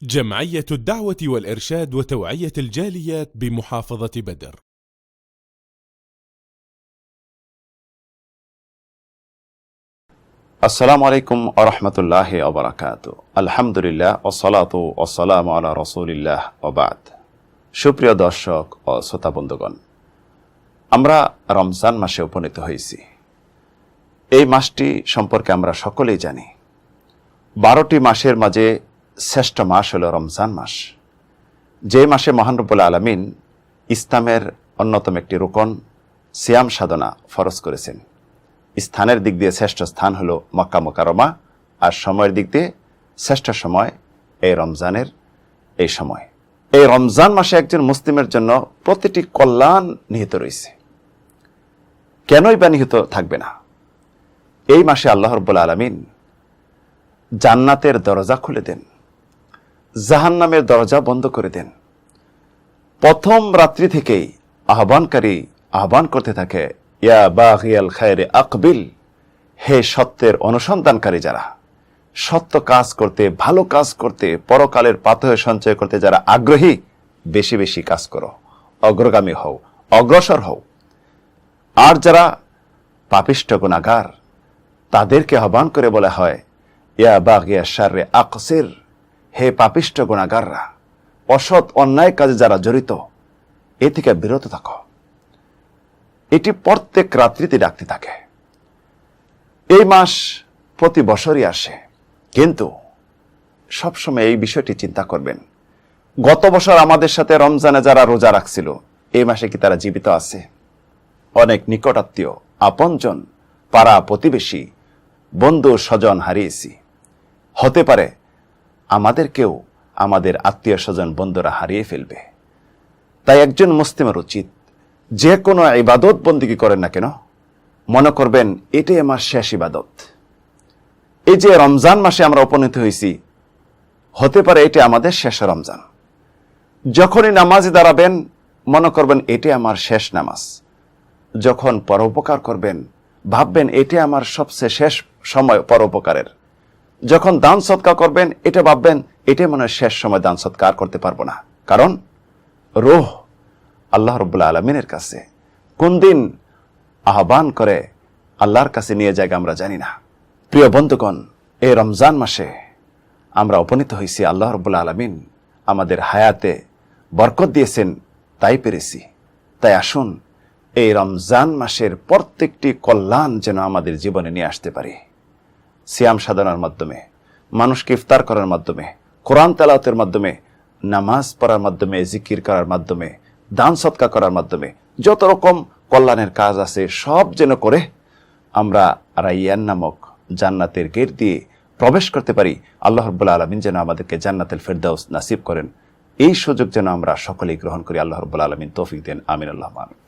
جمعية الدعوة والإرشاد وتوعية الجاليات بمحافظة بدر. আসসালামু আলাইকুম ওয়া রাহমাতুল্লাহি ওয়া বারাকাতুহু। আলহামদুলিল্লাহ ওয়াসসালাতু ওয়াসসালামু আলা রাসূলিল্লাহ ওয়া বাদ। সুপ্রিয় দর্শক ও শ্রোতা বন্ধুগণ, আমরা রমজান মাসে উপনীত হয়েছি। এই মাসটি সম্পর্কে আমরা সকলেই জানি। 12টি মাসের মাঝে শ্রেষ্ঠ মাস হলো রমজান মাস, যে মাসে মহান রব্বুল আলামিন ইসলামের অন্যতম একটি রুকন সিয়াম সাধনা ফরজ করেছেন। স্থানের দিক দিয়ে শ্রেষ্ঠ স্থান হলো মক্কা মুকাররমা, আর সময়ের দিক দিয়ে শ্রেষ্ঠ সময় এই রমজানের এই সময়। এই রমজান মাসে একজন মুসলিমের জন্য প্রতিটি কল্যাণ নিহিত রয়েছে। কেনই বা নিহিত থাকবে না? এই মাসে আল্লাহ রাব্বুল আলামিন জান্নাতের দরজা খুলে দেন, জাহান্নামের দরজা বন্ধ করে দেন। প্রথম রাত্রি থেকেই আহ্বানকারী আহ্বান করতে থাকে, ইয়া বাগিয়াল খায়রে আকবিল, হে সত্যের অনুসন্ধানকারী যারা, সত্য কাজ করতে, ভালো কাজ করতে, পরকালের পাথেয় সঞ্চয় করতে যারা আগ্রহী, বেশি বেশি কাজ করো, অগ্রগামী হও, অগ্রসর হও। আর যারা পাপিষ্ঠ গুনাহগার, তাদেরকে আহ্বান করে বলা হয়, ইয়া বাগিয়া শাররে আকসির, হে পাপিষ্ঠ গুনাহগাররা, অসৎ অন্যায় কাজে যারা জড়িত, এ থেকে বিরত থাকো। এটি প্রত্যেক রাত্রিতে ডাকতে থাকে। এই মাস প্রতি বছরই আসে, কিন্তু সবসময় এই বিষয়টি চিন্তা করবেন, গত বছর আমাদের সাথে রমজানে যারা রোজা রাখছিল, এই মাসে কি তারা জীবিত আছে? অনেক নিকটাত্মীয়, আপনজন, পাড়া প্রতিবেশী, বন্ধু স্বজন হারিয়েছি। হতে পারে আমাদেরকেও আমাদের আত্মীয় স্বজন বন্ধুরা হারিয়ে ফেলবে। তাই একজন মুসলিমের উচিত, যে কোনো ইবাদত বন্দেগী করেন না কেন, মনে করবেন এটাই আমার শেষ ইবাদত। এই যে রমজান মাসে আমরা উপনীত হয়েছি, হতে পারে এটা আমাদের শেষ রমজান। যখনই নামাজে দাঁড়াবেন, মনে করবেন এটাই আমার শেষ নামাজ। যখন পরোপকার করবেন, ভাববেন এটা আমার সবচেয়ে শেষ সময় পরোপকারের। যখন দান সৎকা করবেন, এটা ভাববেন এটাই মনে হয় শেষ সময়, দান সৎকার করতে পারবো না। কারণ রূহ আল্লাহ রাব্বুল আলামিনের কাছে কোন দিন আহ্বান করে আল্লাহর কাছে নিয়ে যায় আমরা জানি না। প্রিয় বন্ধুগণ, এই রমজান মাসে আমরা উপনীত হয়েছি। আল্লাহ রাব্বুল আলামিন আমাদের হায়াতে বরকত দিয়েছেন, তাই পেরেছি। তাই আসুন এই রমজান মাসের প্রত্যেকটি কল্যাণ যেন আমাদের জীবনে নিয়ে আসতে পারি। সিয়াম সাধনার মাধ্যমে, মানুষকে ইফতার করার মাধ্যমে, কোরআন তেলাওয়াতের মাধ্যমে, নামাজ পড়ার মাধ্যমে, জিকির করার মাধ্যমে, দান সৎকা করার মাধ্যমে, যত রকম কল্যাণের কাজ আছে সব যেন করে আমরা রাইয়ান নামক জান্নাতের গেট দিয়ে প্রবেশ করতে পারি। আল্লাহ রাব্বুল আলামিন যেন আমাদেরকে জান্নাতুল ফেরদাউস নসিব করেন। এই সুযোগ যেন আমরা সকলেই গ্রহণ করি। আল্লাহ রাব্বুল আলামিন তৌফিক দেন। আমিন আল্লাহুম্মা আমিন।